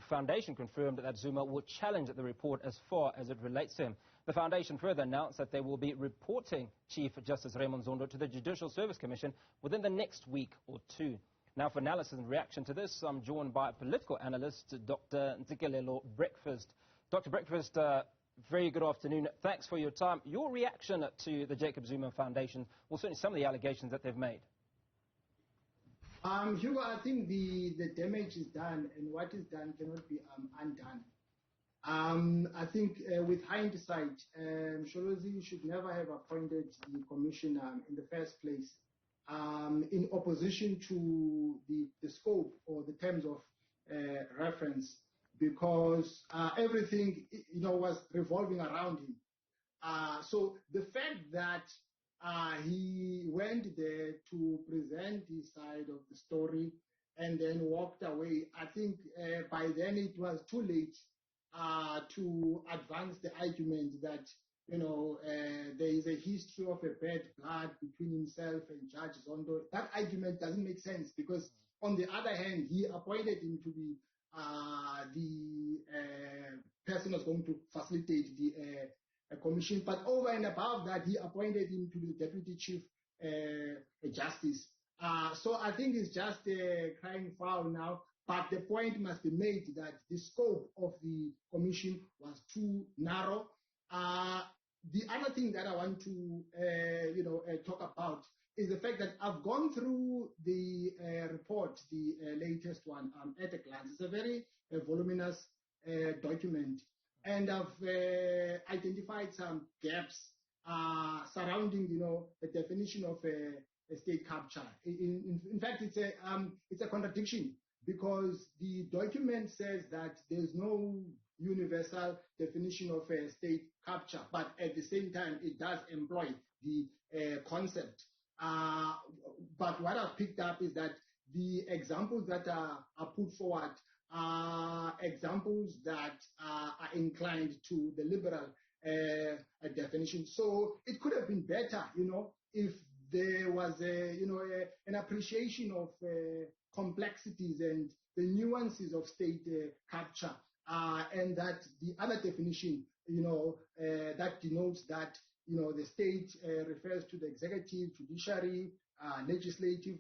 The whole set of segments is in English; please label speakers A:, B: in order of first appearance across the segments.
A: Foundation confirmed that Zuma will challenge the report as far as it relates to him. The Foundation further announced that they will be reporting Chief Justice Raymond Zondo to the Judicial Service Commission within the next week or two. Now, for analysis and reaction to this, I'm joined by political analyst Dr Ntsikelelo Breakfast. Dr. Breakfast, very good afternoon. Thanks for your time. Your reaction to the Jacob Zuma Foundation, well, certainly some of the allegations that they've made.
B: Hugo, I think the damage is done, and what is done cannot be undone. I think with hindsight, Sholozi should never have appointed the commission in the first place in opposition to the scope or the terms of reference, because everything was revolving around him. So the fact that he went there to present his side of the story and then walked away, I think by then it was too late to advance the argument that there is a history of a bad blood between himself and Judge Zondo. That argument doesn't make sense, because on the other hand, he appointed him to be the person who's going to facilitate the commission, but over and above that, he appointed him to be the Deputy Chief Justice. So I think it's just crying foul now, but the point must be made that the scope of the commission was too narrow. The other thing that I want to talk about is the fact that I've gone through the report, the latest one, at a glance. It's a very voluminous document, and I've identified some gaps surrounding, the definition of a state capture. In fact, it's a contradiction, because the document says that there's no universal definition of a state capture, but at the same time, it does employ the concept. But what I've picked up is that the examples that are put forward are examples that are inclined to the liberal definition. So it could have been better, if there was an appreciation of complexities and the nuances of state capture, and that the other definition, that denotes that the state refers to the executive, judiciary, legislative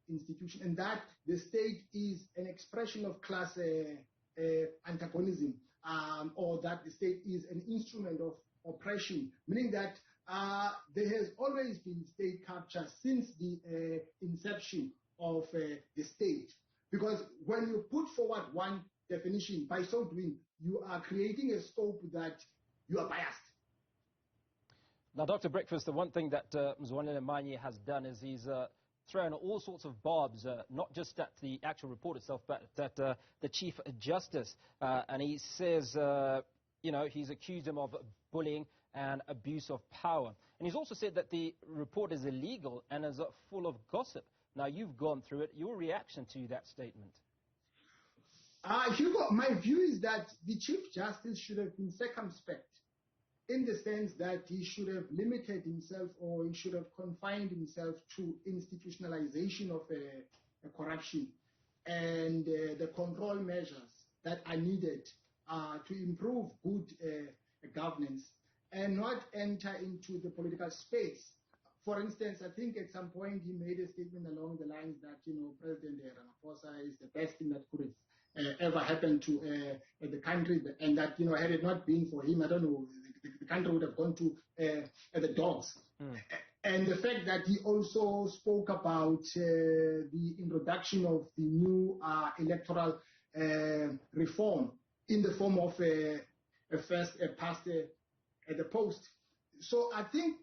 B: institution, and that the state is an expression of class antagonism, or that the state is an instrument of oppression, meaning that there has always been state capture since the inception of the state. Because when you put forward one definition, by so doing, you are creating a scope that you are biased.
A: Now, Dr. Breakfast, the one thing that Mzwanele Manyi has done is he's thrown all sorts of barbs, not just at the actual report itself, but at the Chief Justice. And he says, he's accused him of bullying and abuse of power. And he's also said that the report is illegal and is full of gossip. Now, you've gone through it. Your reaction to that statement?
B: Hugo, my view is that the Chief Justice should have been circumspect, in the sense that he should have limited himself, or he should have confined himself to institutionalization of a corruption and the control measures that are needed to improve good governance, and not enter into the political space. For instance, I think at some point he made a statement along the lines that, President Ramaphosa is the best thing that could have ever happened to the country, and that, had it not been for him, I don't know, the country would have gone to the dogs. And the fact that he also spoke about the introduction of the new electoral reform in the form of a first past at the post. So I think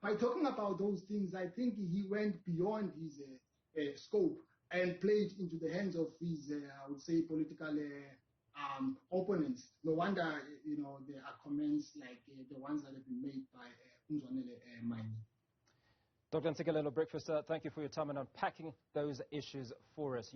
B: by talking about those things, I think he went beyond his scope and played into the hands of his, I would say, political opponents. No wonder, there are comments like the ones that have been made by Mzwanele Manyi.
A: Dr. Ntsikelelo Breakfast, thank you for your time and unpacking those issues for us.